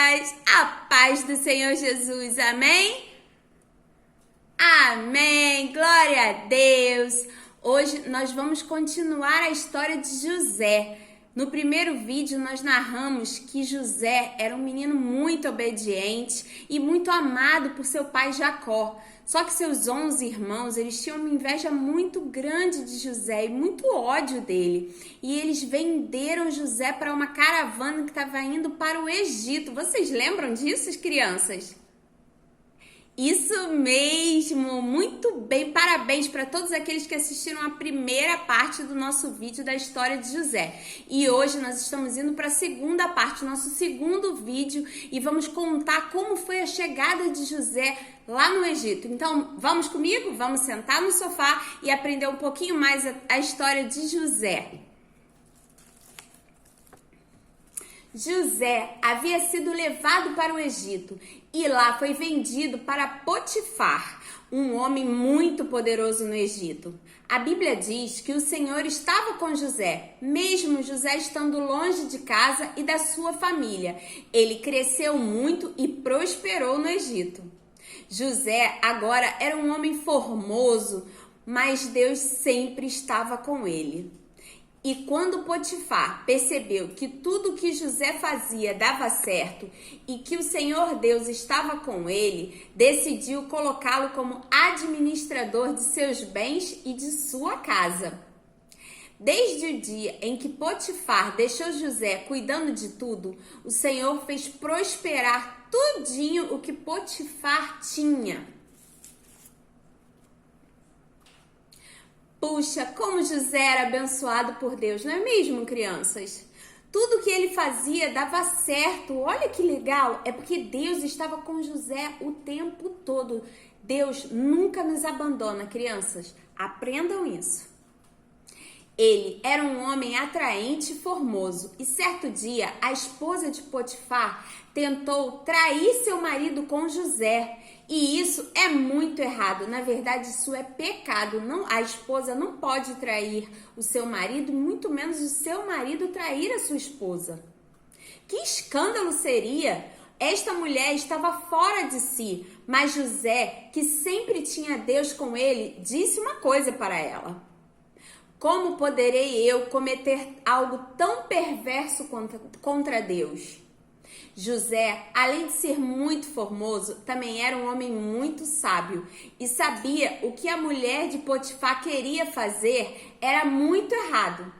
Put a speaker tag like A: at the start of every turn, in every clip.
A: queridas! A paz do Senhor Jesus, amém? Amém! Glória a Deus! Hoje nós vamos continuar a história de José. No primeiro vídeo nós narramos que José era um menino muito obediente e muito amado por seu pai Jacó. Só que seus 11 irmãos, eles tinham uma inveja muito grande de José e muito ódio dele. E eles venderam José para uma caravana que estava indo para o Egito. Vocês lembram disso, crianças? Isso mesmo, muito bem, parabéns para todos aqueles que assistiram a primeira parte do nosso vídeo da história de José. E hoje nós estamos indo para a segunda parte, nosso segundo vídeo, e vamos contar como foi a chegada de José lá no Egito. Então, vamos comigo? Vamos sentar no sofá e aprender um pouquinho mais a história de José. José havia sido levado para o Egito e lá foi vendido para Potifar, um homem muito poderoso no Egito. A Bíblia diz que o Senhor estava com José, mesmo José estando longe de casa e da sua família. Ele cresceu muito e prosperou no Egito. José agora era um homem formoso, mas Deus sempre estava com ele. E quando Potifar percebeu que tudo que José fazia dava certo e que o Senhor Deus estava com ele, decidiu colocá-lo como administrador de seus bens e de sua casa. Desde o dia em que Potifar deixou José cuidando de tudo, o Senhor fez prosperar tudinho o que Potifar tinha. Puxa, como José era abençoado por Deus, não é mesmo, crianças? Tudo que ele fazia dava certo. Olha que legal, é porque Deus estava com José o tempo todo. Deus nunca nos abandona, crianças. Aprendam isso. Ele era um homem atraente e formoso, e certo dia a esposa de Potifar tentou trair seu marido com José. E isso é muito errado, na verdade isso é pecado. Não, a esposa não pode trair o seu marido, muito menos o seu marido trair a sua esposa. Que escândalo seria! Esta mulher estava fora de si, mas José, que sempre tinha Deus com ele, disse uma coisa para ela: como poderei eu cometer algo tão perverso contra Deus? José, além de ser muito formoso, também era um homem muito sábio e sabia o que a mulher de Potifar queria fazer era muito errado.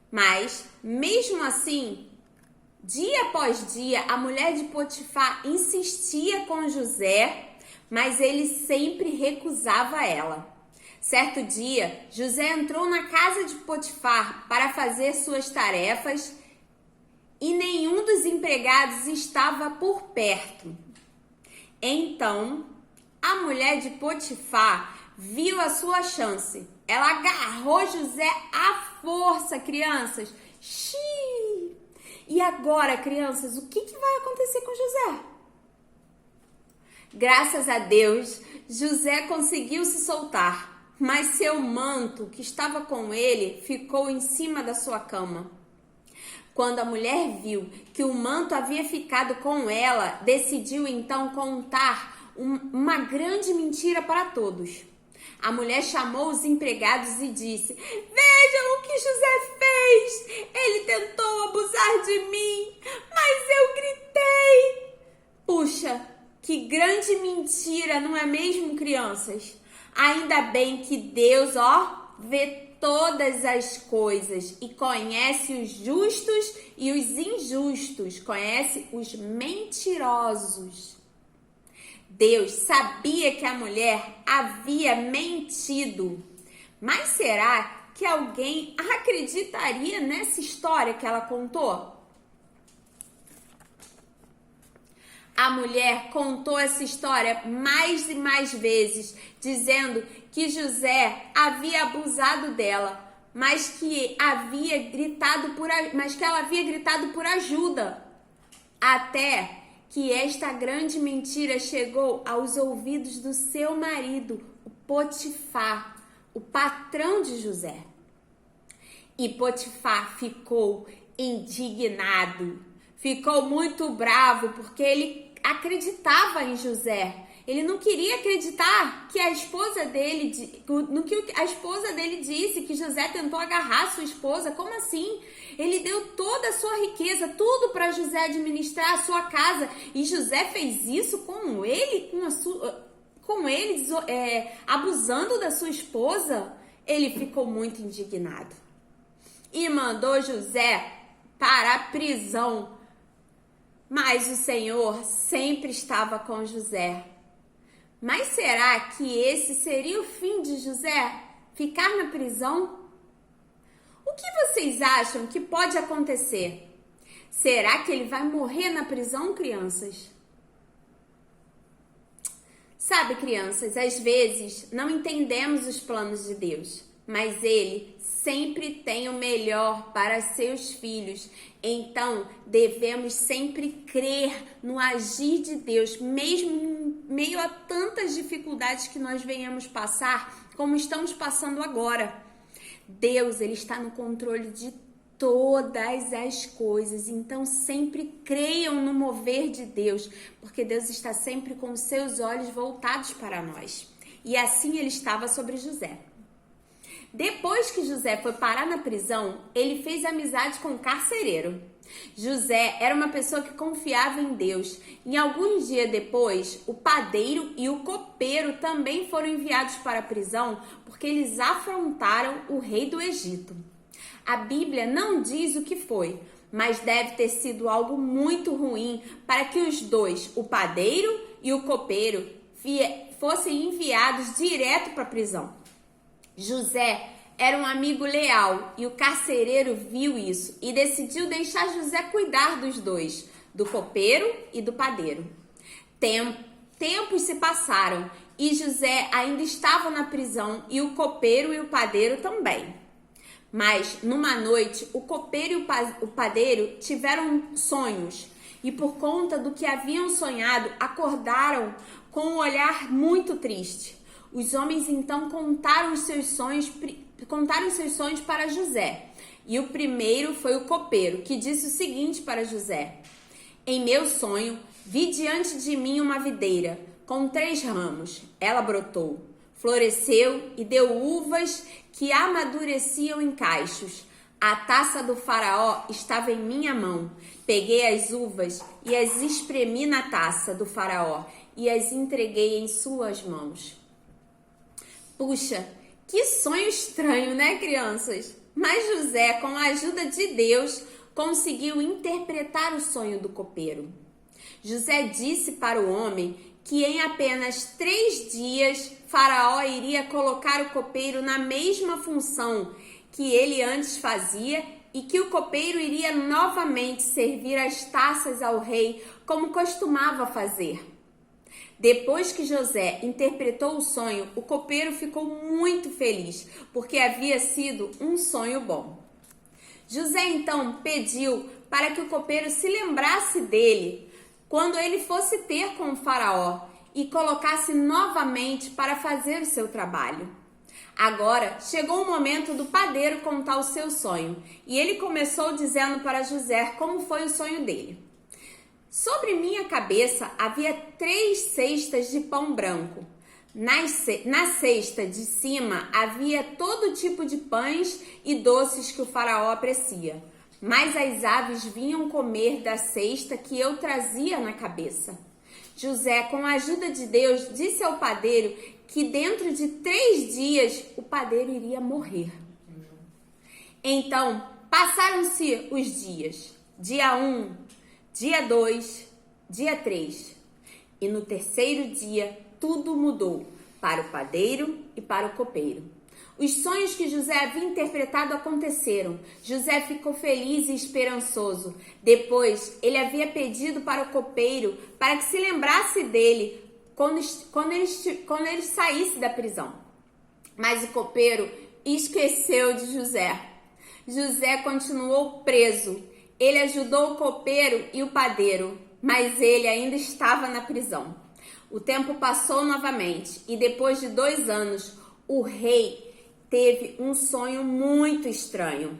A: Mas, mesmo assim, dia após dia, a mulher de Potifar insistia com José, mas ele sempre recusava ela. Certo dia, José entrou na casa de Potifar para fazer suas tarefas e nenhum dos empregados estava por perto. Então, a mulher de Potifar viu a sua chance. Ela agarrou José à força, crianças. Xiii! E agora, crianças, o que vai acontecer com José? Graças a Deus, José conseguiu se soltar, mas seu manto, que estava com ele, ficou em cima da sua cama. Quando a mulher viu que o manto havia ficado com ela, decidiu então contar uma grande mentira para todos. A mulher chamou os empregados e disse: vejam o que José fez! Ele tentou abusar de mim, mas eu gritei! Puxa, que grande mentira, não é mesmo, crianças? Ainda bem que Deus, vê todas as coisas e conhece os justos e os injustos, conhece os mentirosos. Deus sabia que a mulher havia mentido, mas será que alguém acreditaria nessa história que ela contou? A mulher contou essa história mais e mais vezes, dizendo que José havia abusado dela, mas que ela havia gritado por ajuda. Até que esta grande mentira chegou aos ouvidos do seu marido, o Potifar, o patrão de José. E Potifar ficou indignado. ficou muito bravo porque ele acreditava em José. Ele não queria acreditar que a esposa dele, no que a esposa dele disse, que José tentou agarrar sua esposa. Como assim? Ele deu toda a sua riqueza, tudo para José administrar a sua casa. E José fez isso com ele, abusando da sua esposa. Ele ficou muito indignado e mandou José para a prisão. Mas o Senhor sempre estava com José. Mas será que esse seria o fim de José? Ficar na prisão? O que vocês acham que pode acontecer? Será que ele vai morrer na prisão, crianças? Sabe, crianças, às vezes não entendemos os planos de Deus, mas Ele sempre tem o melhor para seus filhos. Então, devemos sempre crer no agir de Deus, mesmo em meio a tantas dificuldades que nós venhamos passar, como estamos passando agora. Deus, Ele está no controle de todas as coisas. Então, sempre creiam no mover de Deus, porque Deus está sempre com os seus olhos voltados para nós. E assim Ele estava sobre José. Depois que José foi parar na prisão, ele fez amizade com o carcereiro. José era uma pessoa que confiava em Deus. E alguns dias depois, o padeiro e o copeiro também foram enviados para a prisão porque eles afrontaram o rei do Egito. A Bíblia não diz o que foi, mas deve ter sido algo muito ruim para que os dois, o padeiro e o copeiro, fossem enviados direto para a prisão. José era um amigo leal e o carcereiro viu isso e decidiu deixar José cuidar dos dois, do copeiro e do padeiro. Tempos se passaram e José ainda estava na prisão e o copeiro e o padeiro também. Mas numa noite, o copeiro e o padeiro tiveram sonhos e por conta do que haviam sonhado, acordaram com um olhar muito triste. Os homens então contaram seus sonhos para José. E o primeiro foi o copeiro, que disse o seguinte para José: em meu sonho, vi diante de mim uma videira com 3 ramos. Ela brotou, floresceu e deu uvas que amadureciam em cachos. A taça do faraó estava em minha mão. Peguei as uvas e as espremi na taça do faraó e as entreguei em suas mãos. Puxa, que sonho estranho, né, crianças? Mas José, com a ajuda de Deus, conseguiu interpretar o sonho do copeiro. José disse para o homem que em apenas 3 dias Faraó iria colocar o copeiro na mesma função que ele antes fazia e que o copeiro iria novamente servir as taças ao rei como costumava fazer. Depois que José interpretou o sonho, o copeiro ficou muito feliz, porque havia sido um sonho bom. José então pediu para que o copeiro se lembrasse dele quando ele fosse ter com o faraó e colocasse novamente para fazer o seu trabalho. Agora chegou o momento do padeiro contar o seu sonho e ele começou dizendo para José como foi o sonho dele. Sobre minha cabeça havia 3 cestas de pão branco. Na cesta de cima havia todo tipo de pães e doces que o faraó aprecia. Mas as aves vinham comer da cesta que eu trazia na cabeça. José, com a ajuda de Deus, disse ao padeiro que dentro de 3 dias o padeiro iria morrer. Então, passaram-se os dias. Dia 1, dia 2, dia 3. E no 3º dia, tudo mudou para o padeiro e para o copeiro. Os sonhos que José havia interpretado aconteceram. José ficou feliz e esperançoso. Depois, ele havia pedido para o copeiro para que se lembrasse dele quando ele saísse da prisão. Mas o copeiro esqueceu de José. José continuou preso. Ele ajudou o copeiro e o padeiro, mas ele ainda estava na prisão. O tempo passou novamente e depois de 2 anos, o rei teve um sonho muito estranho.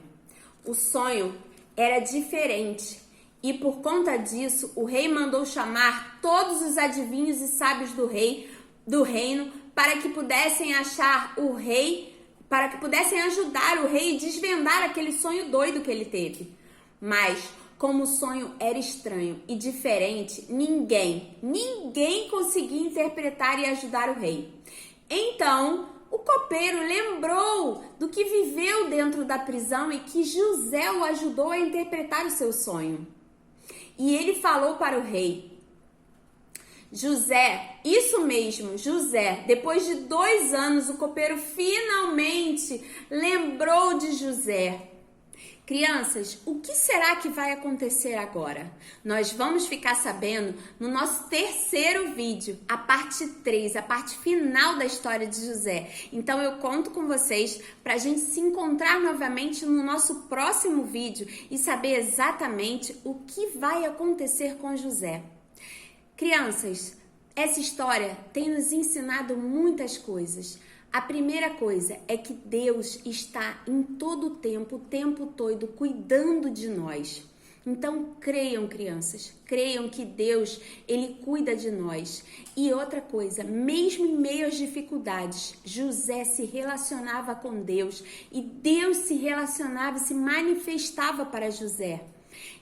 A: O sonho era diferente E por conta disso, o rei mandou chamar todos os adivinhos e sábios do reino para que pudessem ajudar o rei e desvendar aquele sonho doido que ele teve. Mas, como o sonho era estranho e diferente, ninguém conseguia interpretar e ajudar o rei. Então, o copeiro lembrou do que viveu dentro da prisão e que José o ajudou a interpretar o seu sonho. E ele falou para o rei: José, isso mesmo, José. Depois de 2 anos, o copeiro finalmente lembrou de José. Crianças, o que será que vai acontecer agora? Nós vamos ficar sabendo no nosso terceiro vídeo, a parte 3, a parte final da história de José. Então eu conto com vocês para a gente se encontrar novamente no nosso próximo vídeo e saber exatamente o que vai acontecer com José. Crianças, essa história tem nos ensinado muitas coisas. A primeira coisa é que Deus está em todo o tempo todo, cuidando de nós. Então, creiam, crianças, creiam que Deus, Ele cuida de nós. E outra coisa, mesmo em meio às dificuldades, José se relacionava com Deus e Deus se relacionava, se manifestava para José.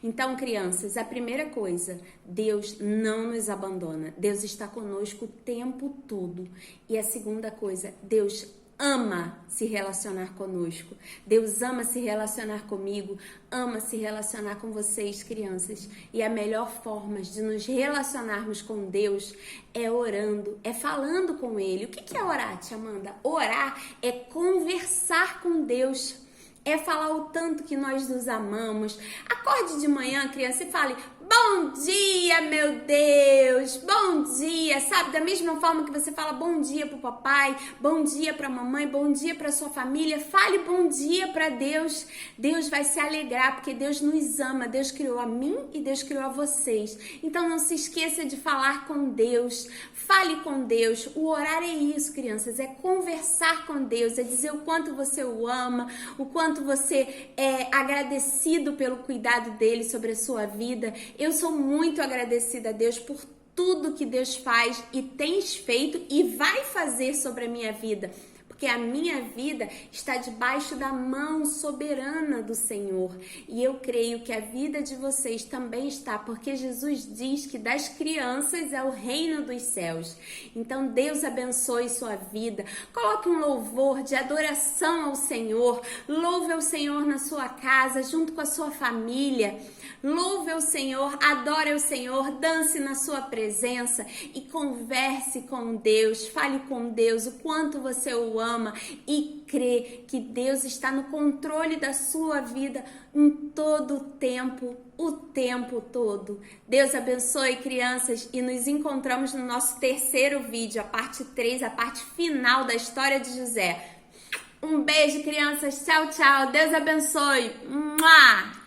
A: Então, crianças, a primeira coisa, Deus não nos abandona. Deus está conosco o tempo todo. E a segunda coisa, Deus ama se relacionar conosco. Deus ama se relacionar comigo, ama se relacionar com vocês, crianças. E a melhor forma de nos relacionarmos com Deus é orando, é falando com Ele. O que é orar, tia Amanda? Orar é conversar com Deus. É falar o tanto que nós nos amamos. Acorde de manhã, criança, e fale: bom dia, meu Deus, bom dia, sabe? Da mesma forma que você fala bom dia pro papai, bom dia pra mamãe, bom dia pra sua família, fale bom dia pra Deus. Deus vai se alegrar, porque Deus nos ama. Deus criou a mim e Deus criou a vocês. Então não se esqueça de falar com Deus. Fale com Deus. O orar é isso, crianças, é conversar com Deus, é dizer o quanto você o ama, o quanto você é agradecido pelo cuidado dele sobre a sua vida. Eu sou muito agradecida a Deus por tudo que Deus faz e tem feito e vai fazer sobre a minha vida. Porque a minha vida está debaixo da mão soberana do Senhor. E eu creio que a vida de vocês também está, porque Jesus diz que das crianças é o reino dos céus. Então Deus abençoe sua vida. Coloque um louvor de adoração ao Senhor. Louve ao Senhor na sua casa, junto com a sua família. Louve ao Senhor, adore ao Senhor, dance na sua presença e converse com Deus, fale com Deus o quanto você o ama e crê que Deus está no controle da sua vida em todo o tempo todo. Deus abençoe, crianças, e nos encontramos no nosso terceiro vídeo, a parte 3, a parte final da história de José. Um beijo, crianças, tchau, tchau, Deus abençoe. Mua!